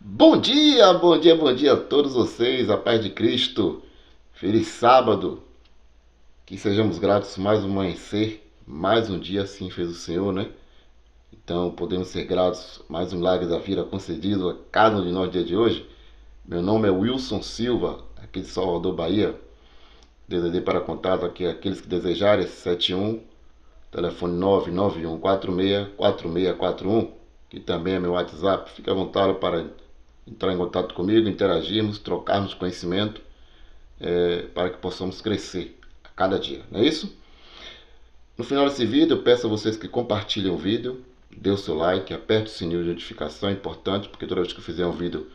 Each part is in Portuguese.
Bom dia, bom dia, bom dia a todos vocês, a paz de Cristo. Feliz sábado, que sejamos gratos mais um amanhecer, mais um dia assim fez o Senhor, né? Então podemos ser gratos mais um milagre da vida concedido a cada um de nós no dia de hoje. Meu nome é Wilson Silva, aqui de Salvador, Bahia. DDD para contato aqui aqueles que desejarem, 71, telefone 991464641, que também é meu WhatsApp. Fique à vontade para entrar em contato comigo, interagirmos, trocarmos conhecimento, para que possamos crescer a cada dia, não é isso? No final desse vídeo, eu peço a vocês que compartilhem o vídeo, dê o seu like, aperte o sininho de notificação, é importante, porque toda vez que eu fizer um vídeo,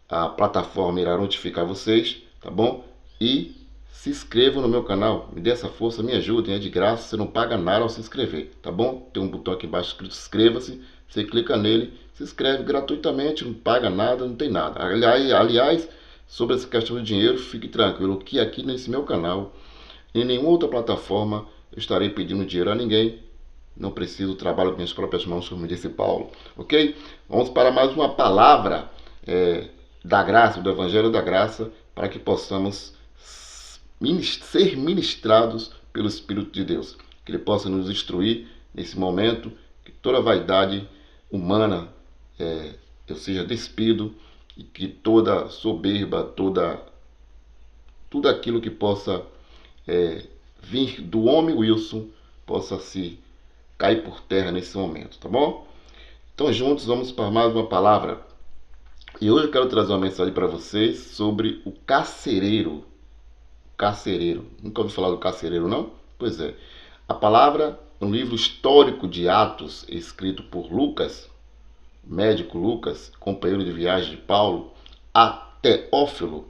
a plataforma irá notificar vocês, tá bom? E se inscrevam no meu canal, me dê essa força, me ajudem, é de graça, você não paga nada ao se inscrever, tá bom? Tem um botão aqui embaixo escrito inscreva-se, você clica nele, se inscreve gratuitamente, não paga nada, não tem nada. Aliás, sobre essa questão do dinheiro, fique tranquilo que aqui nesse meu canal, em nenhuma outra plataforma, eu estarei pedindo dinheiro a ninguém. Não preciso, trabalho com minhas próprias mãos, como disse Paulo, ok? Vamos para mais uma palavra da graça, do Evangelho da Graça, para que possamos ser ministrados pelo Espírito de Deus. Que Ele possa nos instruir nesse momento, que toda vaidade humana eu seja despido e que toda soberba, tudo aquilo que possa vir do homem Wilson possa se cair por terra nesse momento, tá bom? Então juntos vamos para mais uma palavra. E hoje eu quero trazer uma mensagem para vocês sobre o carcereiro. Carcereiro. Nunca ouvi falar do carcereiro, não? Pois é. A palavra, um livro histórico de Atos, escrito por Lucas, médico Lucas, companheiro de viagem de Paulo, a Teófilo.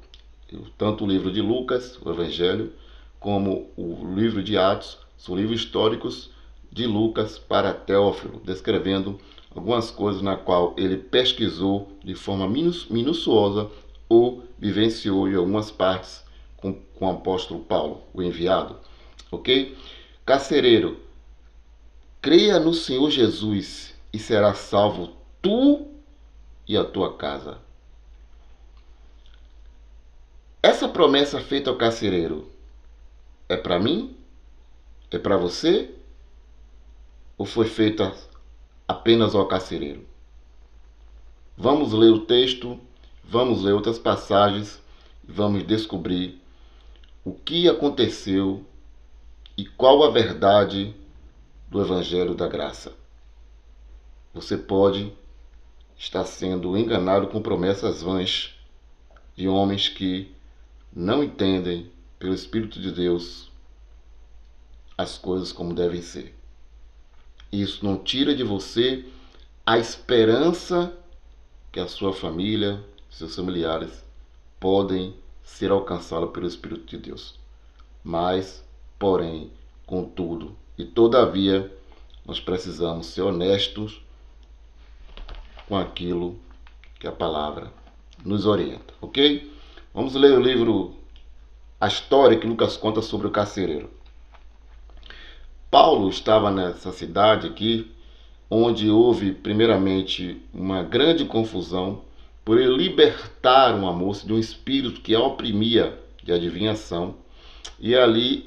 Tanto o livro de Lucas, o Evangelho, como o livro de Atos, são livros históricos de Lucas para Teófilo, descrevendo algumas coisas na qual ele pesquisou de forma minuciosa ou vivenciou em algumas partes com o apóstolo Paulo, o enviado. Ok? Carcereiro, creia no Senhor Jesus e será salvo tu e a tua casa. Essa promessa feita ao carcereiro é para mim? É para você? Ou foi feita apenas ao carcereiro? Vamos ler o texto, vamos ler outras passagens, vamos descobrir o que aconteceu e qual a verdade do Evangelho da Graça. Você pode estar sendo enganado com promessas vãs de homens que não entendem, pelo Espírito de Deus, as coisas como devem ser. Isso não tira de você a esperança que a sua família, seus familiares, podem ser alcançados pelo Espírito de Deus. Mas, porém, contudo e todavia, nós precisamos ser honestos com aquilo que a palavra nos orienta, ok? Vamos ler o livro, a história que Lucas conta sobre o carcereiro. Paulo estava nessa cidade aqui, onde houve primeiramente uma grande confusão por ele libertar uma moça de um espírito que a oprimia de adivinhação. E ali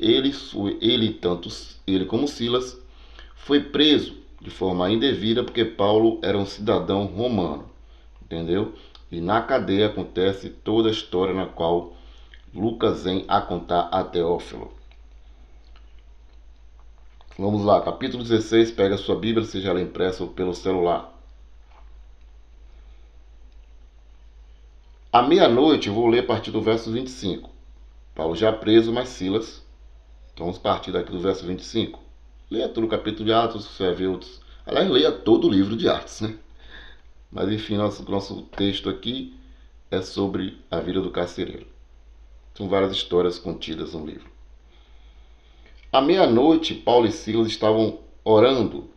tanto ele como Silas, foi preso de forma indevida porque Paulo era um cidadão romano, entendeu? E na cadeia acontece toda a história na qual Lucas vem a contar a Teófilo. Vamos lá, capítulo 16, pega a sua Bíblia, seja ela impressa ou pelo celular. À meia-noite, eu vou ler a partir do verso 25. Paulo já preso, mas Silas. Então vamos partir daqui do verso 25. Leia todo o capítulo de Atos, você vai ver outros. Aliás, leia todo o livro de Atos, né? Mas enfim, nosso texto aqui é sobre a vida do carcereiro. São várias histórias contidas no livro. À meia-noite, Paulo e Silas estavam orando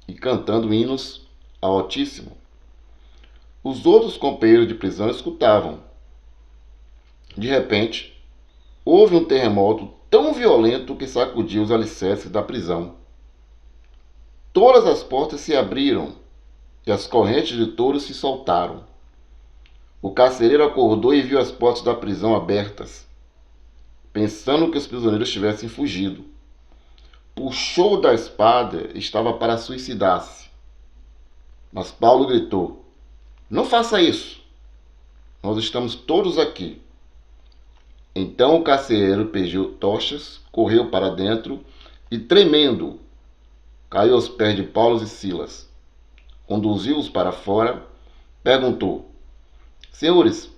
e cantando hinos ao Altíssimo. Os outros companheiros de prisão escutavam. De repente, houve um terremoto tão violento que sacudiu os alicerces da prisão. Todas as portas se abriram e as correntes de touro se soltaram. O carcereiro acordou e viu as portas da prisão abertas, pensando que os prisioneiros tivessem fugido. Puxou da espada e estava para suicidar-se. Mas Paulo gritou: "Não faça isso! Nós estamos todos aqui." Então o carcereiro pediu tochas, correu para dentro e, tremendo, caiu aos pés de Paulo e Silas. Conduziu-os para fora, perguntou: "Senhores,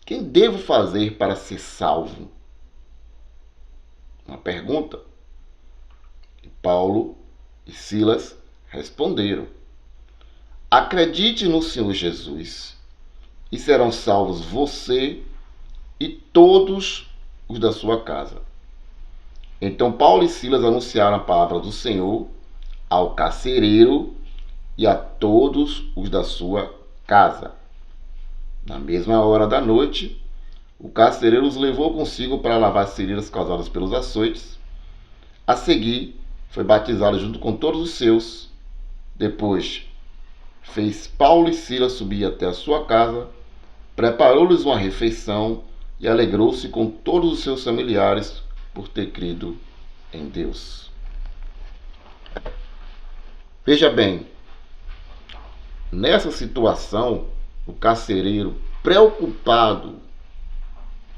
que devo fazer para ser salvo?" Uma pergunta. E Paulo e Silas responderam: "Acredite no Senhor Jesus, e serão salvos você e todos os da sua casa." Então Paulo e Silas anunciaram a palavra do Senhor ao carcereiro e a todos os da sua casa. Na mesma hora da noite, o carcereiro os levou consigo para lavar as feridas causadas pelos açoites. A seguir, foi batizado junto com todos os seus. Depois, fez Paulo e Silas subir até a sua casa, preparou-lhes uma refeição e alegrou-se com todos os seus familiares por ter crido em Deus. Veja bem, nessa situação, o carcereiro, preocupado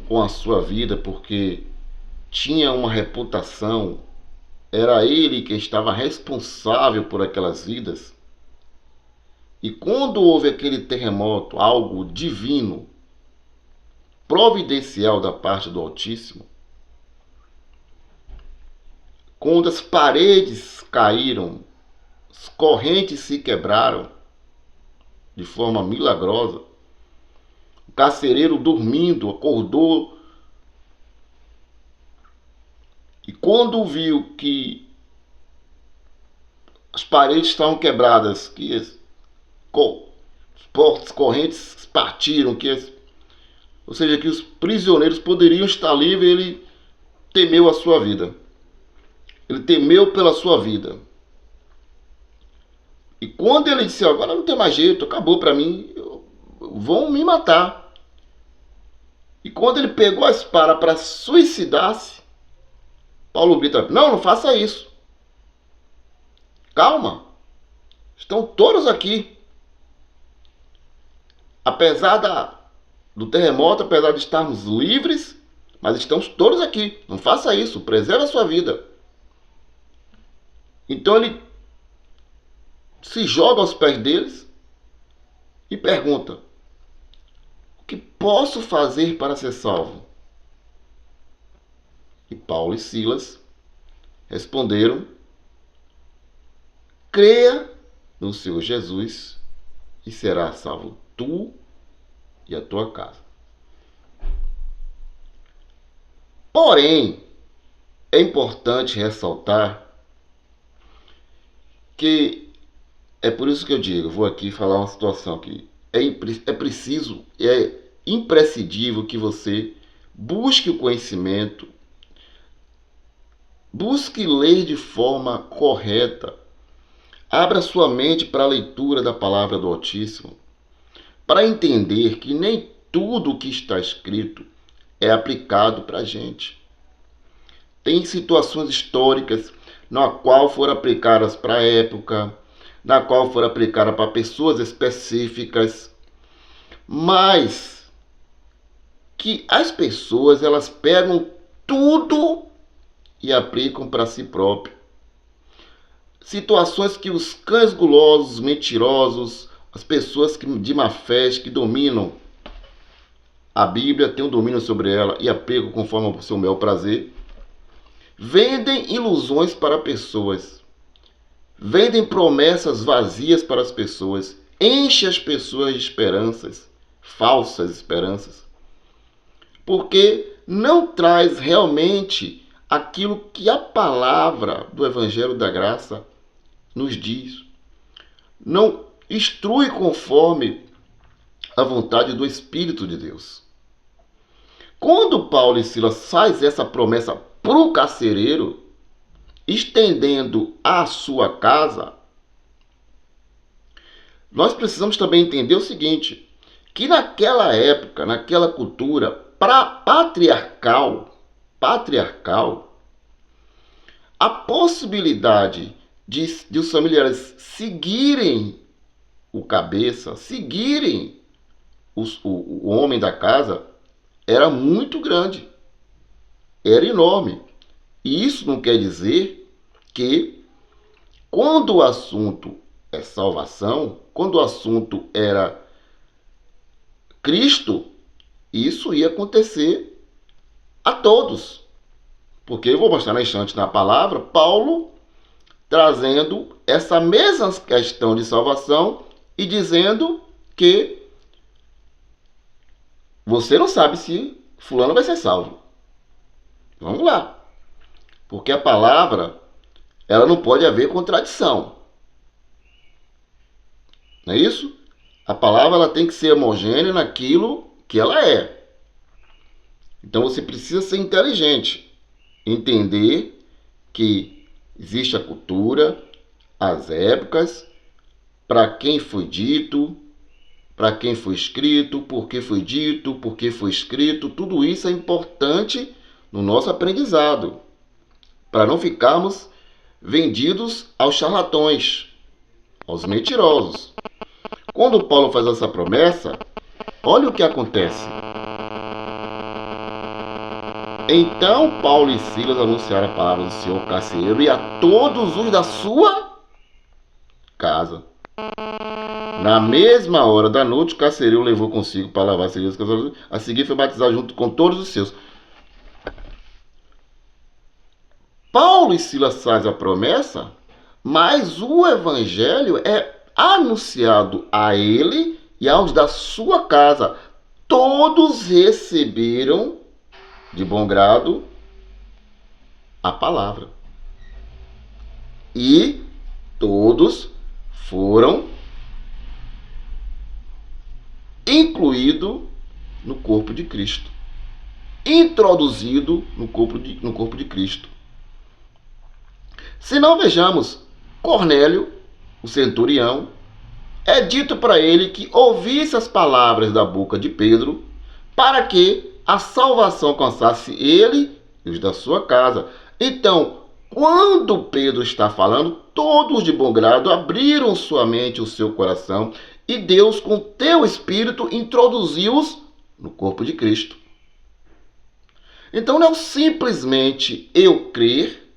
com a sua vida, porque tinha uma reputação, era ele que estava responsável por aquelas vidas. E quando houve aquele terremoto, algo divino, providencial da parte do Altíssimo, quando as paredes caíram, as correntes se quebraram de forma milagrosa, o carcereiro, dormindo, acordou e quando viu que as paredes estavam quebradas, que as portas, correntes partiram, ou seja, que os prisioneiros poderiam estar livres, ele temeu a sua vida. Ele temeu pela sua vida. E quando ele disse: "Agora não tem mais jeito, acabou para mim, vão me matar." E quando ele pegou a espada para suicidar-se, Paulo grita: Não faça isso. Calma, estão todos aqui. Apesar do terremoto, apesar de estarmos livres, mas estamos todos aqui. Não faça isso, preserve a sua vida. Então ele se joga aos pés deles e pergunta: "O que posso fazer para ser salvo?" E Paulo e Silas responderam: "Creia no Senhor Jesus e serás salvo tu e a tua casa." Porém, é importante ressaltar que é por isso que eu digo, vou aqui falar uma situação que é preciso, é imprescindível que você busque o conhecimento, busque ler de forma correta, abra sua mente para a leitura da palavra do Altíssimo, para entender que nem tudo o que está escrito é aplicado para a gente. Tem situações históricas na qual foram aplicadas para a época, na qual foram aplicadas para pessoas específicas, mas que as pessoas elas pegam tudo e aplicam para si próprio. Situações que os cães gulosos, mentirosos, as pessoas de má fé que dominam a Bíblia, têm um domínio sobre ela e aplicam conforme o seu bel prazer, vendem ilusões para pessoas, vendem promessas vazias para as pessoas, enchem as pessoas de esperanças, falsas esperanças, porque não traz realmente aquilo que a palavra do Evangelho da Graça nos diz. Não instrui conforme a vontade do Espírito de Deus. Quando Paulo e Silas faz essa promessa para o carcereiro, estendendo a sua casa, nós precisamos também entender o seguinte, que naquela época, naquela cultura patriarcal, a possibilidade de os familiares seguirem o cabeça, seguirem o homem da casa, era muito grande, era enorme. E isso não quer dizer que, quando o assunto é salvação, quando o assunto era Cristo, isso ia acontecer a todos. Porque eu vou mostrar na instante na palavra, Paulo trazendo essa mesma questão de salvação e dizendo que você não sabe se fulano vai ser salvo. Vamos lá. Porque a palavra, ela não pode haver contradição. Não é isso? A palavra, ela tem que ser homogênea naquilo que ela é. Então você precisa ser inteligente. Entender que existe a cultura, as épocas, para quem foi dito, para quem foi escrito, por que foi dito, por que foi escrito. Tudo isso é importante no nosso aprendizado, para não ficarmos vendidos aos charlatões, aos mentirosos. Quando Paulo faz essa promessa, olha o que acontece. Então Paulo e Silas anunciaram a palavra do Senhor ao carcereiro e a todos os da sua casa. Na mesma hora da noite, o carcereiro levou consigo para lavar as feridas. A seguir foi batizado junto com todos os seus. Paulo e Silas fazem a promessa, mas o evangelho é anunciado a ele e aos da sua casa. Todos receberam de bom grado a palavra. E todos foram incluídos no corpo de Cristo. Introduzido no corpo de Cristo. Se não, vejamos, Cornélio, o centurião, é dito para ele que ouvisse as palavras da boca de Pedro para que a salvação alcançasse ele e os da sua casa. Então, quando Pedro está falando, todos de bom grado abriram sua mente, o seu coração, e Deus, com teu espírito, introduziu-os no corpo de Cristo. Então, não é simplesmente eu crer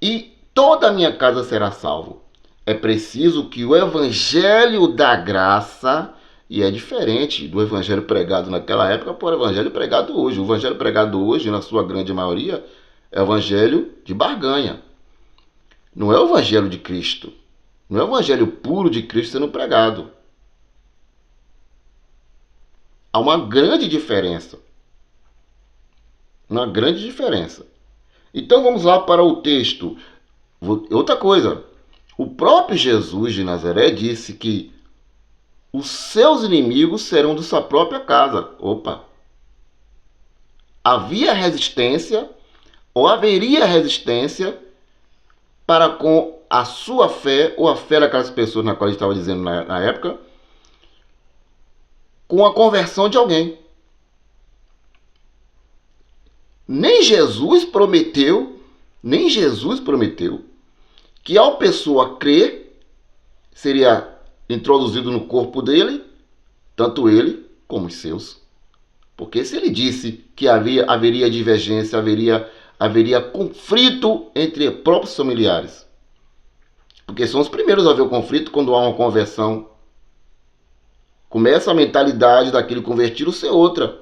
e toda a minha casa será salvo. É preciso que o evangelho da graça, e é diferente do evangelho pregado naquela época para o evangelho pregado hoje. O evangelho pregado hoje, na sua grande maioria, é o evangelho de barganha. Não é o evangelho de Cristo. Não é o evangelho puro de Cristo sendo pregado. Há uma grande diferença. Uma grande diferença. Então vamos lá para o texto. Outra coisa. O próprio Jesus de Nazaré disse que os seus inimigos serão de sua própria casa. Opa! Havia resistência, ou haveria resistência, para com a sua fé, ou a fé daquelas pessoas na qual ele estava dizendo na época, com a conversão de alguém. Nem Jesus prometeu que ao pessoa crer, seria introduzido no corpo dele, tanto ele como os seus. Porque se ele disse que haveria divergência, haveria conflito entre próprios familiares. Porque são os primeiros a ver o conflito quando há uma conversão. Começa a mentalidade daquele convertido ser outra.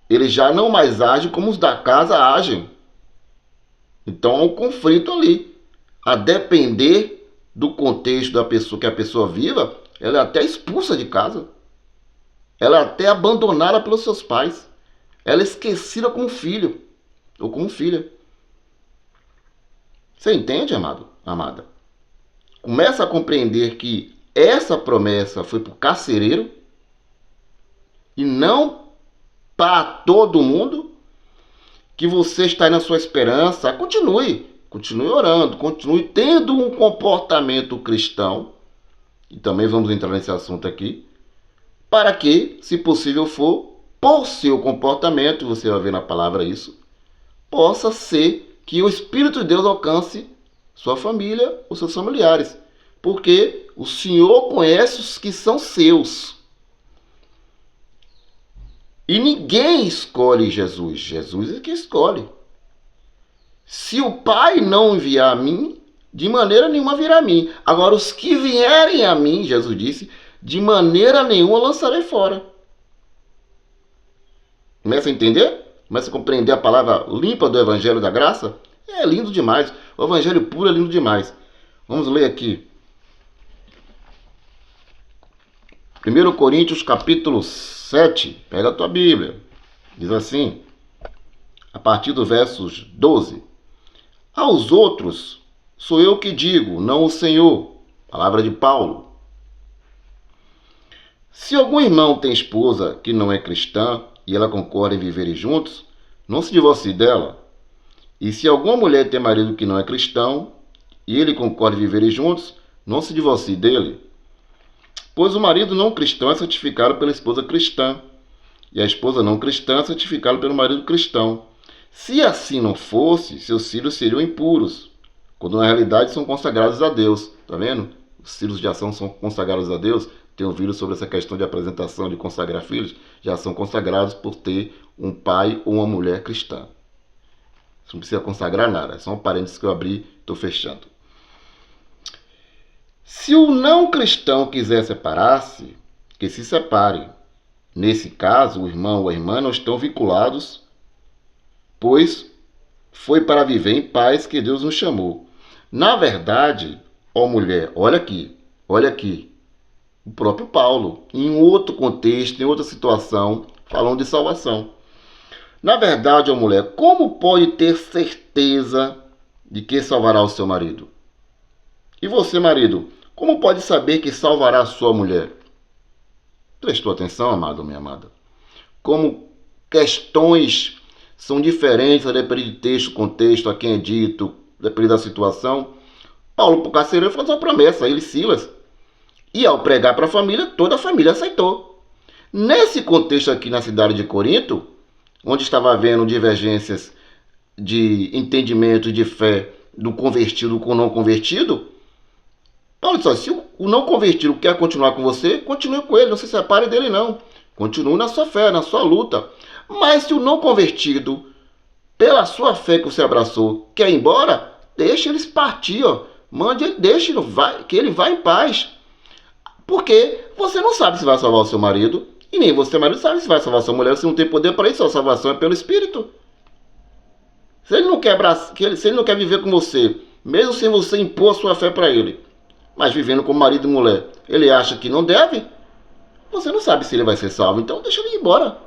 Ele já não mais age como os da casa agem. Então há um conflito ali. A depender do contexto da pessoa, que a pessoa viva, ela é até expulsa de casa. Ela é até abandonada pelos seus pais. Ela é esquecida como filho ou como filha. Você entende, amado? Amada? Começa a compreender que essa promessa foi para o carcereiro e não para todo mundo. Que você está aí na sua esperança. Continue orando, continue tendo um comportamento cristão e também vamos entrar nesse assunto aqui, para que, se possível for, por seu comportamento, você vai ver na palavra isso, possa ser que o Espírito de Deus alcance sua família, os seus familiares. Porque o Senhor conhece os que são seus. E ninguém escolhe Jesus. Jesus é que escolhe. Se o Pai não enviar a mim, de maneira nenhuma virá a mim. Agora, os que vierem a mim, Jesus disse, de maneira nenhuma lançarei fora. Começa a entender? Começa a compreender a palavra limpa do Evangelho da Graça? É lindo demais. O Evangelho puro é lindo demais. Vamos ler aqui. 1 Coríntios capítulo 7. Pega a tua Bíblia. Diz assim, a partir do versos 12. Aos outros sou eu que digo, não o Senhor. Palavra de Paulo. Se algum irmão tem esposa que não é cristã e ela concorda em viverem juntos, não se divorcie dela. E se alguma mulher tem marido que não é cristão e ele concorda em viverem juntos, não se divorcie dele. Pois o marido não cristão é santificado pela esposa cristã, e a esposa não cristã é santificada pelo marido cristão. Se assim não fosse, seus filhos seriam impuros, quando na realidade são consagrados a Deus. Tá vendo? Os filhos de ação são consagrados a Deus. Tem ouvido sobre essa questão de apresentação de consagrar filhos, já são consagrados por ter um pai ou uma mulher cristã. Você não precisa consagrar nada, são parênteses que eu abri, estou fechando. Se o não cristão quiser separar-se, que se separe. Nesse caso, o irmão ou a irmã não estão vinculados, pois foi para viver em paz que Deus nos chamou. Na verdade, ó mulher, olha aqui, o próprio Paulo, em outro contexto, em outra situação, falando de salvação. Na verdade, ó mulher, como pode ter certeza de que salvará o seu marido? E você, marido, como pode saber que salvará a sua mulher? Prestou atenção, amado ou minha amada? Como questões são diferentes a depender de texto, contexto, a quem é dito, depender da situação. Paulo, por carcereiro, faz uma promessa, ele e Silas. E ao pregar para a família, toda a família aceitou. Nesse contexto aqui na cidade de Corinto, onde estava havendo divergências de entendimento e de fé do convertido com o não convertido, Paulo disse, se o não convertido quer continuar com você, continue com ele, não se separe dele não. Continue na sua fé, na sua luta. Mas se o não convertido, pela sua fé que você abraçou, quer ir embora, deixe eles partir, ó. Mande ele, deixe ele, que ele vá em paz. Porque você não sabe se vai salvar o seu marido, e nem você, marido, sabe se vai salvar a sua mulher, você não tem poder para isso, a salvação é pelo Espírito. Se ele não quer se ele não quer viver com você, mesmo sem você impor a sua fé para ele, mas vivendo como marido e mulher, ele acha que não deve, você não sabe se ele vai ser salvo, então deixa ele ir embora.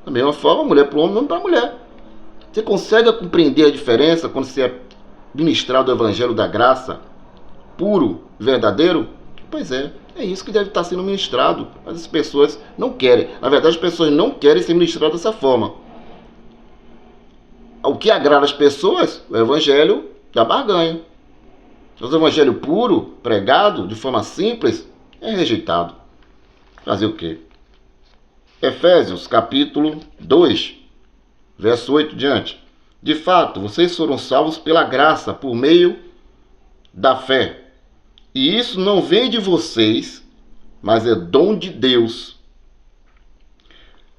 Da mesma forma, mulher para o homem, homem para a mulher. Você consegue compreender a diferença quando você é ministrado o Evangelho da Graça, puro, verdadeiro? Pois é isso que deve estar sendo ministrado, mas as pessoas não querem. Na verdade, as pessoas não querem ser ministradas dessa forma. O que agrada as pessoas? O Evangelho da barganha. O Evangelho puro, pregado de forma simples, é rejeitado. Fazer o quê? Efésios, capítulo 2, verso 8 diante. De fato, vocês foram salvos pela graça, por meio da fé. E isso não vem de vocês, mas é dom de Deus.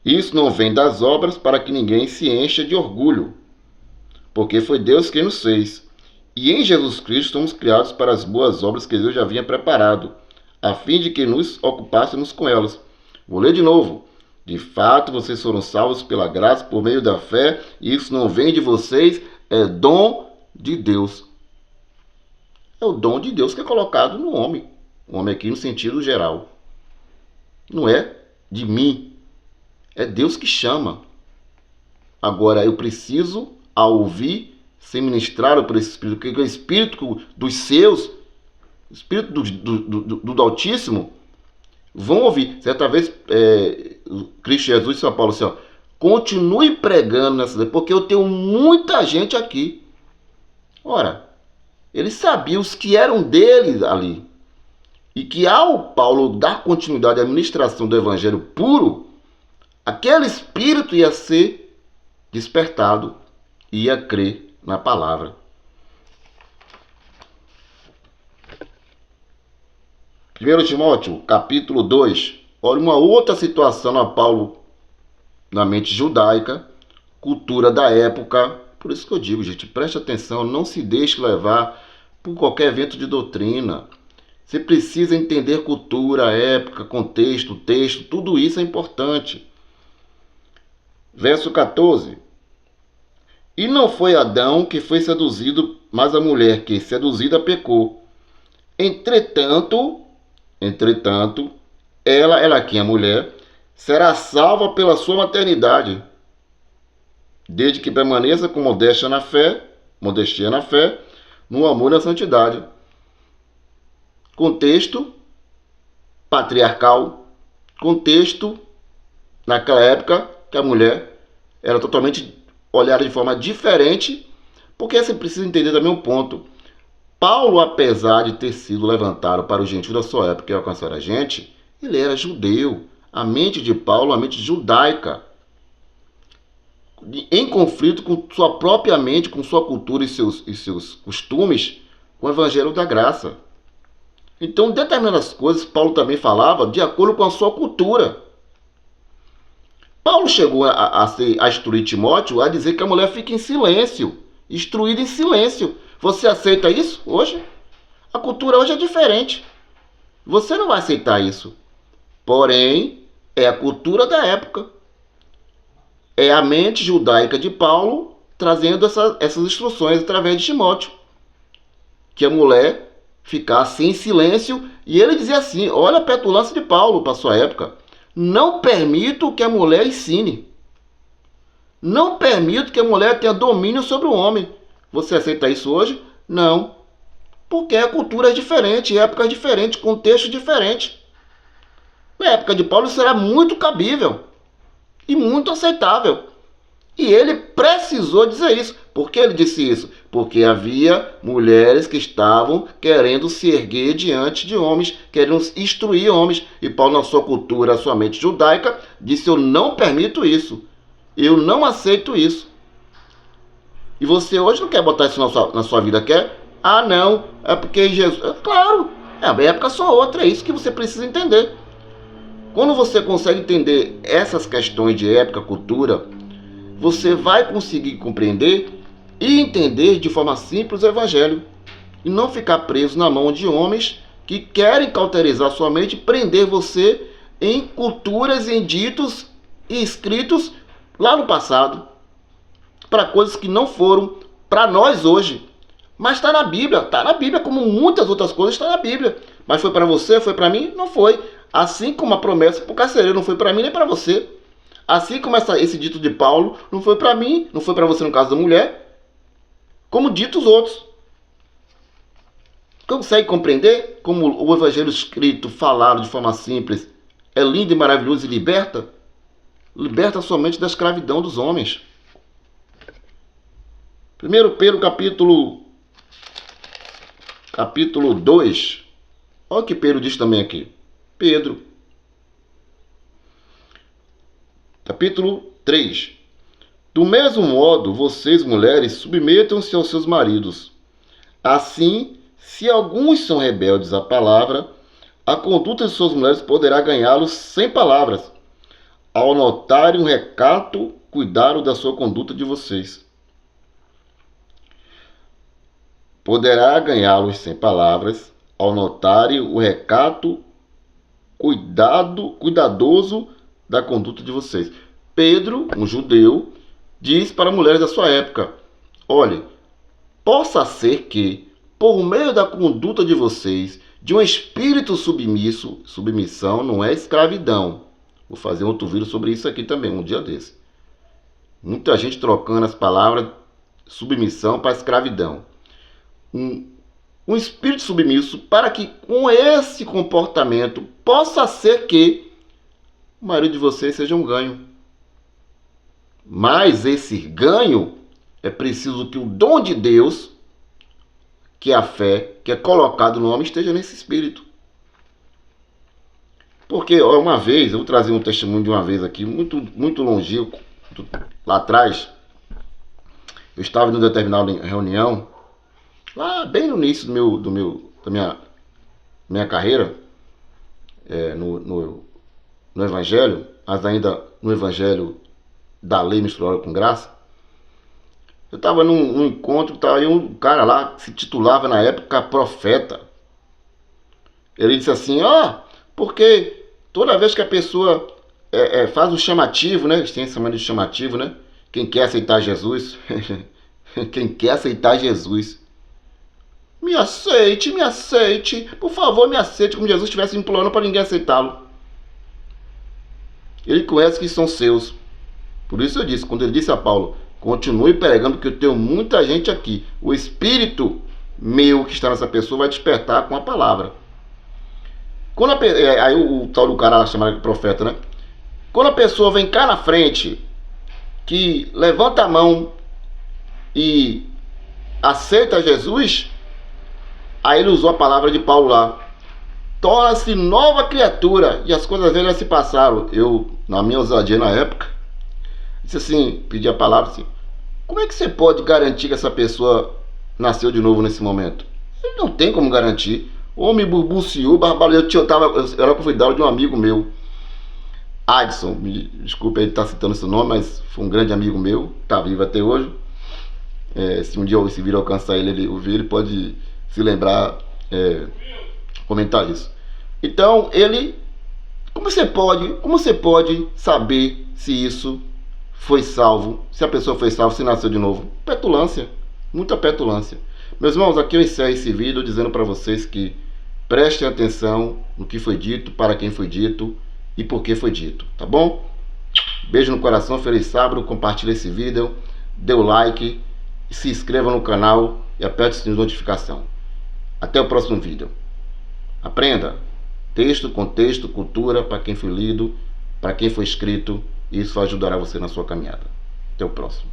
Isso não vem das obras para que ninguém se encha de orgulho, porque foi Deus quem nos fez. E em Jesus Cristo somos criados para as boas obras que Deus já havia preparado, a fim de que nos ocupássemos com elas. Vou ler de novo. De fato, vocês foram salvos pela graça por meio da fé, e isso não vem de vocês, é dom de Deus. É o dom de Deus que é colocado no homem. O homem aqui no sentido geral. Não é de mim. É Deus que chama. Agora, eu preciso, ao ouvir, ser ministrado por esse Espírito, porque o Espírito dos seus, o Espírito do Altíssimo, vão ouvir. Certa vez, Cristo Jesus e São Paulo assim, ó, continue pregando nessa cidade, porque eu tenho muita gente aqui. Ora, ele sabia os que eram deles ali. E que ao Paulo dar continuidade à ministração do evangelho puro, aquele espírito ia ser despertado e ia crer na palavra. 1 Timóteo, capítulo 2. Olha uma outra situação a Paulo na mente judaica, cultura da época. Por isso que eu digo, gente, preste atenção, não se deixe levar por qualquer vento de doutrina. Você precisa entender cultura, época, contexto, texto, tudo isso é importante. Verso 14. E não foi Adão que foi seduzido, mas a mulher que, seduzida, pecou. Entretanto, ela aqui, a mulher, será salva pela sua maternidade, desde que permaneça com modéstia na fé, no amor e na santidade. Contexto patriarcal, contexto naquela época que a mulher era totalmente olhada de forma diferente, porque você precisa entender também um ponto. Paulo, apesar de ter sido levantado para o gentio da sua época e alcançar a gente, ele era judeu. A mente de Paulo, a mente judaica, em conflito com sua própria mente, com sua cultura e seus costumes, com o evangelho da graça. Então, determinadas coisas, Paulo também falava de acordo com a sua cultura. Paulo chegou a instruir Timóteo a dizer que a mulher fica em silêncio, instruída em silêncio. Você aceita isso hoje? A cultura hoje é diferente. Você não vai aceitar isso. Porém, é a cultura da época. É a mente judaica de Paulo trazendo essas instruções através de Timóteo. Que a mulher ficasse em silêncio. E ele dizia assim, olha a petulância de Paulo para a sua época. Não permito que a mulher ensine. Não permito que a mulher tenha domínio sobre o homem. Você aceita isso hoje? Não. Porque a cultura é diferente, época é diferente, contexto diferente. Na época de Paulo isso era muito cabível e muito aceitável. E ele precisou dizer isso. Por que ele disse isso? Porque havia mulheres que estavam querendo se erguer diante de homens, querendo instruir homens. E Paulo, na sua cultura, sua mente judaica, disse, eu não permito isso. Eu não aceito isso. E você hoje não quer botar isso na sua vida, quer? Ah, não, é porque Jesus... Claro, a época só outra, é isso que você precisa entender. Quando você consegue entender essas questões de época, cultura, você vai conseguir compreender e entender de forma simples o evangelho. E não ficar preso na mão de homens que querem cauterizar sua mente e prender você em culturas, em ditos e escritos lá no passado. Para coisas que não foram para nós hoje. Mas está na Bíblia, como muitas outras coisas está na Bíblia. Mas foi para você, foi para mim? Não foi. Assim como a promessa para o carcereiro não foi para mim nem para você. Assim como esse dito de Paulo não foi para mim, não foi para você no caso da mulher, como ditos outros. Consegue compreender como o evangelho escrito, falado de forma simples, é lindo e maravilhoso e liberta? Liberta somente da escravidão dos homens. 1 Pedro capítulo 2. Olha o que Pedro diz também aqui. Pedro. Capítulo 3. Do mesmo modo, vocês, mulheres, submetam-se aos seus maridos. Assim, se alguns são rebeldes à palavra, a conduta de suas mulheres poderá ganhá-los sem palavras, ao notarem um recato, cuidado da sua conduta de vocês. Poderá ganhá-los sem palavras, ao notarem o recato cuidadoso da conduta de vocês. Pedro, um judeu, diz para mulheres da sua época, olhe, possa ser que, por meio da conduta de vocês, de um espírito submissão não é escravidão. Vou fazer outro vídeo sobre isso aqui também, um dia desse. Muita gente trocando as palavras submissão para escravidão. Um espírito submisso para que com esse comportamento possa ser que o marido de vocês seja um ganho. Mas esse ganho é preciso que o dom de Deus, que é a fé, que é colocado no homem, esteja nesse espírito. Porque ó, uma vez, eu vou trazer um testemunho de uma vez aqui, muito longínquo, lá atrás, eu estava em uma determinada reunião, lá bem no início da minha carreira, no Evangelho, mas ainda no Evangelho da lei misturada com graça. Eu estava num encontro, tava aí um cara lá que se titulava na época profeta. Ele disse assim, porque toda vez que a pessoa faz o chamativo, né? Eles têm esse chamado de chamativo, né? Quem quer aceitar Jesus, quem quer aceitar Jesus, me aceite, por favor, me aceite, como Jesus estivesse implorando para ninguém aceitá-lo. Ele conhece que são seus. Por isso eu disse, quando ele disse a Paulo, continue pregando, porque eu tenho muita gente aqui. O espírito meu que está nessa pessoa vai despertar com a palavra. Aí o tal do cara chamado de profeta, né? Quando a pessoa vem cá na frente, que levanta a mão e aceita Jesus, aí ele usou a palavra de Paulo lá. Torna-se nova criatura e as coisas velhas se passaram. Eu, na minha ousadia na época, disse assim, pedi a palavra assim, como é que você pode garantir que essa pessoa nasceu de novo nesse momento? Ele não tem como garantir. O homem burbuciou, barbalhou. Eu era convidado de um amigo meu, Adson, me desculpa ele estar citando esse nome, mas foi um grande amigo meu, está vivo até hoje. Se um dia esse vídeo alcançar ele ouvir, ele pode se lembrar, comentar isso. Então, como você pode saber se isso foi salvo, se a pessoa foi salva, se nasceu de novo? Petulância, muita petulância. Meus irmãos, aqui eu encerro esse vídeo dizendo para vocês que prestem atenção no que foi dito, para quem foi dito e por que foi dito, tá bom? Beijo no coração, feliz sábado, compartilhe esse vídeo, dê o like, se inscreva no canal e aperte o sininho de notificação. Até o próximo vídeo. Aprenda texto, contexto, cultura, para quem foi lido, para quem foi escrito, e isso ajudará você na sua caminhada. Até o próximo.